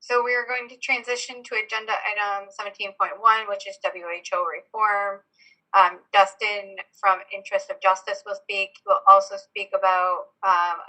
So we are going to transition to agenda item 17.1, which is W.H.O reform. Dustin from Interest of Justice will speak. He will also speak about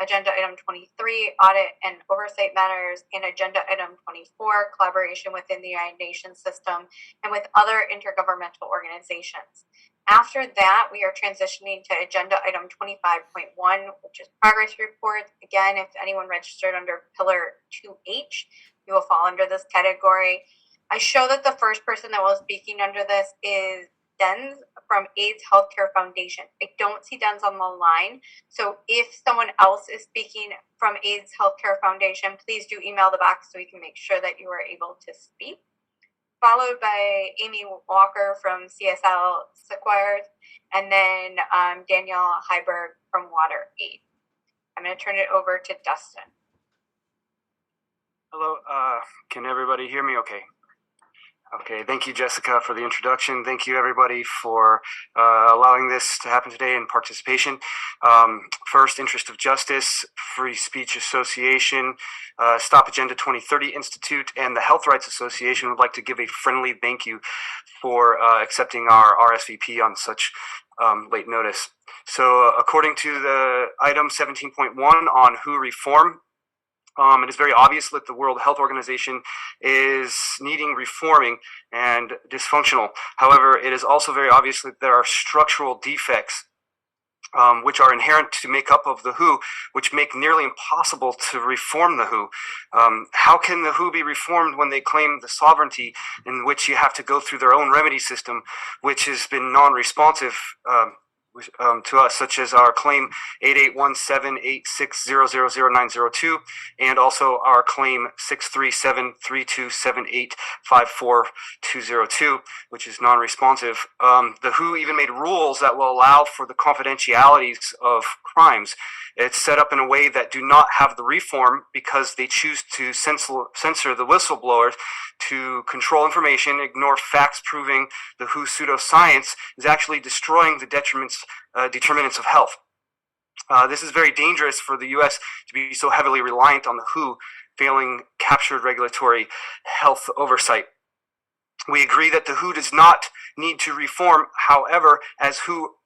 agenda item 23, audit and oversight matters, and agenda item 24, collaboration within the United Nations system and with other intergovernmental organizations. After that, we are transitioning to agenda item 25.1, which is progress reports. Again, if anyone registered under pillar 2H, you will fall under this category. I show that the first person that was speaking under this is Denz from AIDS Healthcare Foundation. I don't see Denz on the line, so if someone else is speaking from AIDS Healthcare Foundation, please do email the box so we can make sure that you are able to speak. Followed by Amy Walker from CSL Sequires, and then Danielle Heiberg from WaterAid. I'm going to turn it over to Dustin. Hello, can everybody hear me okay? Okay, thank you, Jessica, for the introduction. Thank you, everybody, for allowing this to happen today and participation. First, Interest of Justice, Free Speech Association, Stop Agenda 2030 Institute, and the Health Rights Association would like to give a friendly thank you for accepting our RSVP on such late notice. So according to the item 17.1 on WHO reform, it is very obvious that the World Health Organization is needing reforming and dysfunctional. However, it is also very obvious that there are structural defects which are inherent to make up of the WHO, which make nearly impossible to reform the WHO. How can the WHO be reformed when they claim the sovereignty in which you have to go through their own remedy system, which has been non-responsive to us, such as our claim 881786000902 and also our claim 6373278542202, which is non-responsive. The WHO even made rules that will allow for the confidentialities of crimes. It's set up in a way that do not have the reform because they choose to censor the whistleblowers, to control information, ignore facts proving the WHO pseudoscience is actually destroying the determinants of health. This is very dangerous for the U.S. to be so heavily reliant on the WHO, failing captured regulatory health oversight. We agree that the WHO does not need to reform, however, as WHO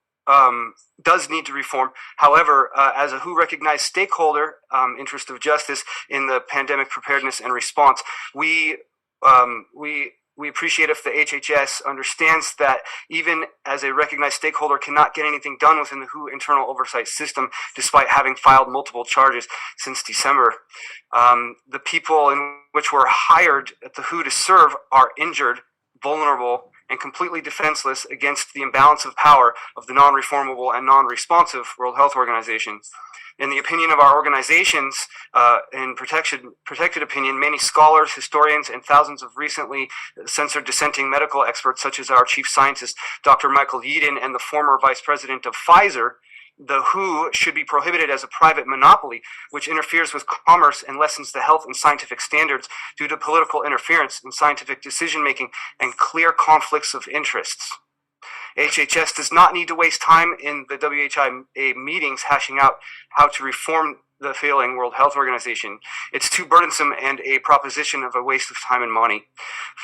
does need to reform. However, as a WHO recognized stakeholder, Interest of Justice in the pandemic preparedness and response, we appreciate if the HHS understands that even as a recognized stakeholder cannot get anything done within the WHO internal oversight system, despite having filed multiple charges since December. The people in which were hired at the WHO to serve are injured, vulnerable, and completely defenseless against the imbalance of power of the non-reformable and non-responsive World Health Organization. In the opinion of our organizations, in protected opinion, many scholars, historians, and thousands of recently censored dissenting medical experts, such as our chief scientist, Dr. Michael Yeadon, and the former vice president of Pfizer, the WHO should be prohibited as a private monopoly, which interferes with commerce and lessens the health and scientific standards due to political interference in scientific decision-making and clear conflicts of interests. HHS does not need to waste time in the WHI meetings hashing out how to reform the failing World Health Organization. It's too burdensome and a proposition of a waste of time and money.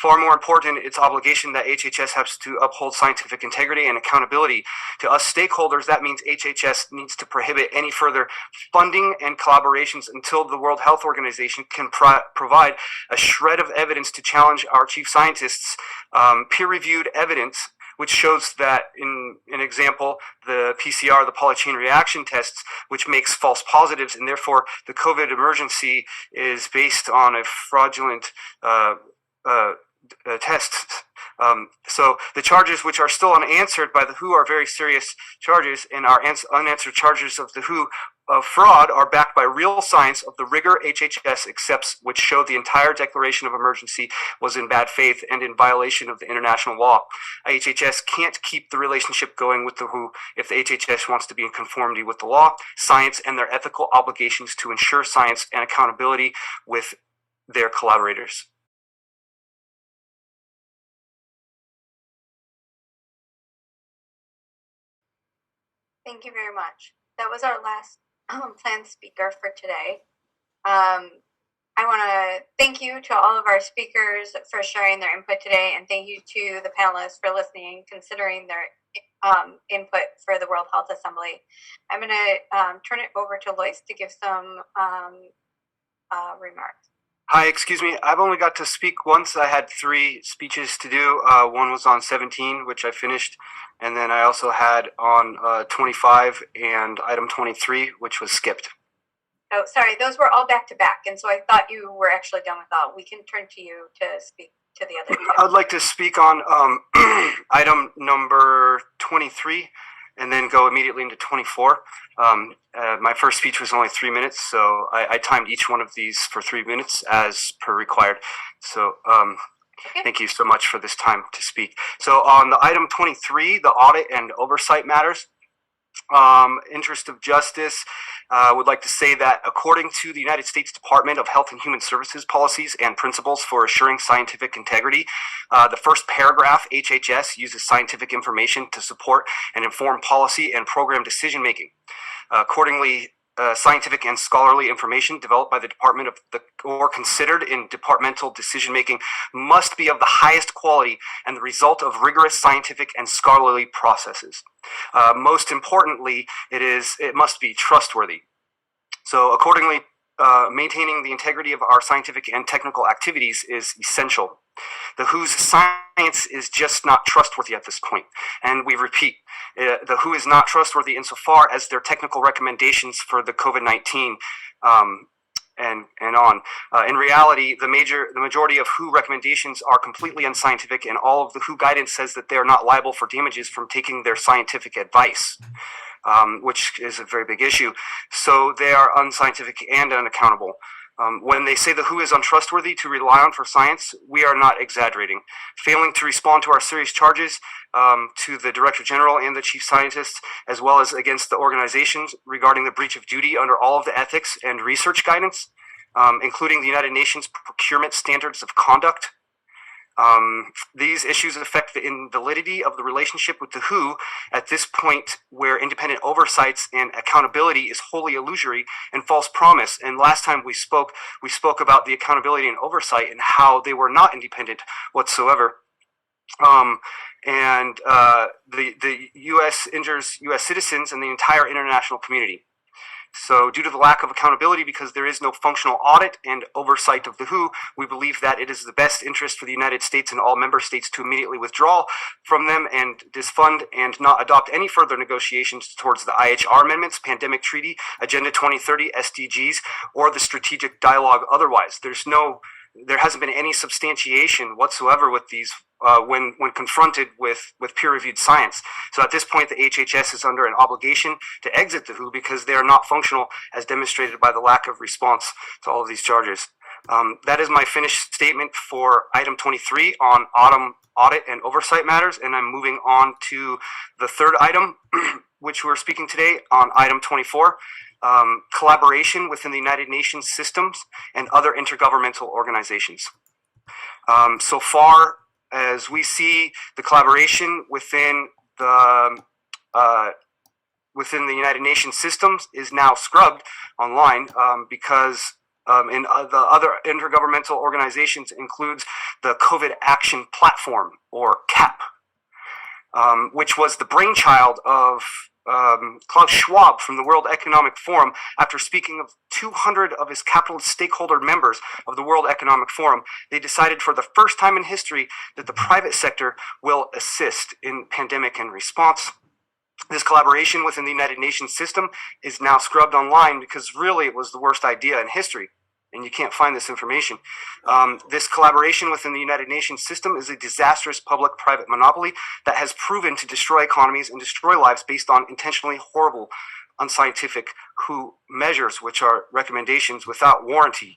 Far more important, its obligation that HHS has to uphold scientific integrity and accountability. To us stakeholders, that means HHS needs to prohibit any further funding and collaborations until the World Health Organization can provide a shred of evidence to challenge our chief scientists' peer-reviewed evidence, which shows that, in an example, the PCR, the polychain reaction tests, which makes false positives, and therefore the COVID emergency is based on a fraudulent test. So the charges which are still unanswered by the WHO are very serious charges, and our unanswered charges of the WHO of fraud are backed by real science of the rigor HHS accepts, which show the entire declaration of emergency was in bad faith and in violation of the international law. HHS can't keep the relationship going with the WHO if the HHS wants to be in conformity with the law, science, and their ethical obligations to ensure science and accountability with their collaborators. Thank you very much. That was our last planned speaker for today. I I want to thank you to all of our speakers for sharing their input today, and thank you to the panelists for listening, considering their input for the World Health Assembly. I'm going to turn it over to Lois to give some remarks. Hi, excuse me. I've only got to speak once. I had 3 speeches to do. One was on 17, which I finished, and then I also had on 25 and item 23, which was skipped. Oh, sorry, those were all back to back, and so I thought you were actually done with all. We can turn to you to speak to the other 2. I'd like to speak on item number 23 and then go immediately into 24. My first speech was only 3 minutes, so I timed each one of these for 3 minutes as per required. So Okay. thank you so much for this time to speak. So on the item 23, the audit and oversight matters. Interest of justice, would like to say that according to the United States Department of Health and Human Services policies and principles for assuring scientific integrity, the first paragraph, HHS, uses scientific information to support and inform policy and program decision making. Accordingly, scientific and scholarly information developed by the department or considered in departmental decision making must be of the highest quality and the result of rigorous scientific and scholarly processes. Most importantly, it must be trustworthy. So accordingly, maintaining the integrity of our scientific and technical activities is essential. The WHO's science is just not trustworthy at this point. And we repeat, the WHO is not trustworthy insofar as their technical recommendations for the COVID-19 and on. In reality, the majority of WHO recommendations are completely unscientific, and all of the WHO guidance says that they are not liable for damages from taking their scientific advice, which is a very big issue. So they are unscientific and unaccountable. When they say the WHO is untrustworthy to rely on for science, we are not exaggerating. Failing to respond to our serious charges to the Director General and the Chief Scientists, as well as against the organizations regarding the breach of duty under all of the ethics and research guidance, including the United Nations Procurement Standards of Conduct. These issues affect the invalidity of the relationship with the WHO at this point, where independent oversights and accountability is wholly illusory and false promise. And last time we spoke about the accountability and oversight and how they were not independent whatsoever. The U.S. injures U.S. citizens and the entire international community. So due to the lack of accountability, because there is no functional audit and oversight of the WHO, we believe that it is the best interest for the United States and all member states to immediately withdraw from them and disfund and not adopt any further negotiations towards the IHR amendments, Pandemic Treaty, Agenda 2030, SDGs, or the strategic dialogue otherwise. There hasn't been any substantiation whatsoever with these when confronted with peer-reviewed science. So at this point, the HHS is under an obligation to exit the WHO because they are not functional, as demonstrated by the lack of response to all of these charges. That is my finished statement for item 23 on audit and oversight matters, and I'm moving on to the third item, which we're speaking today on item 24. Collaboration within the United Nations systems and other intergovernmental organizations. So far as we see, the collaboration within the United Nations systems is now scrubbed online because in the other intergovernmental organizations includes the COVID Action Platform, or CAP, which was the brainchild of Klaus Schwab from the World Economic Forum. After speaking of 200 of his capitalist stakeholder members of the World Economic Forum, they decided for the first time in history that the private sector will assist in pandemic and response. This collaboration within the United Nations system is now scrubbed online because really it was the worst idea in history. And you can't find this information. This collaboration within the United Nations system is a disastrous public-private monopoly that has proven to destroy economies and destroy lives based on intentionally horrible, unscientific WHO measures, which are recommendations without warranty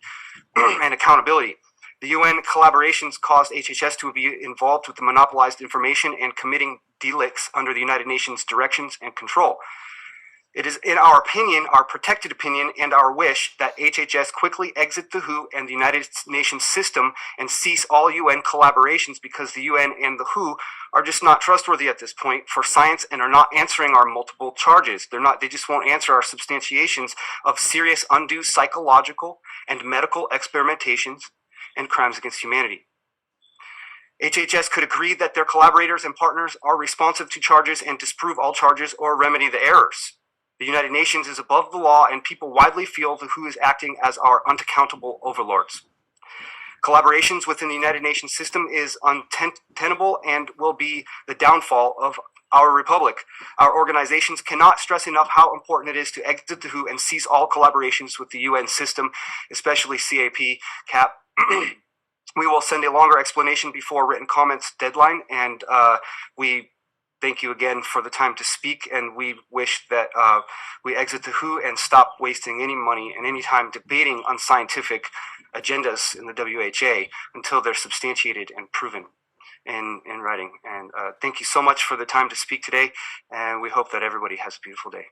and accountability. The UN collaborations caused HHS to be involved with the monopolized information and committing delicts under the United Nations directions and control. It is, in our opinion, our protected opinion, and our wish that HHS quickly exit the WHO and the United Nations system and cease all UN collaborations, because the UN and the WHO are just not trustworthy at this point for science and are not answering our multiple charges. They just won't answer our substantiations of serious undue psychological and medical experimentations and crimes against humanity. HHS could agree that their collaborators and partners are responsive to charges and disprove all charges or remedy the errors. The United Nations is above the law, and people widely feel the WHO is acting as our unaccountable overlords. Collaborations within the United Nations system is untenable and will be the downfall of our republic. Our organizations cannot stress enough how important it is to exit the WHO and cease all collaborations with the UN system, especially CAP. We will send a longer explanation before written comments deadline, and we thank you again for the time to speak, and we wish that we exit the WHO and stop wasting any money and any time debating unscientific agendas in the WHA until they're substantiated and proven in writing. And thank you so much for the time to speak today, and we hope that everybody has a beautiful day.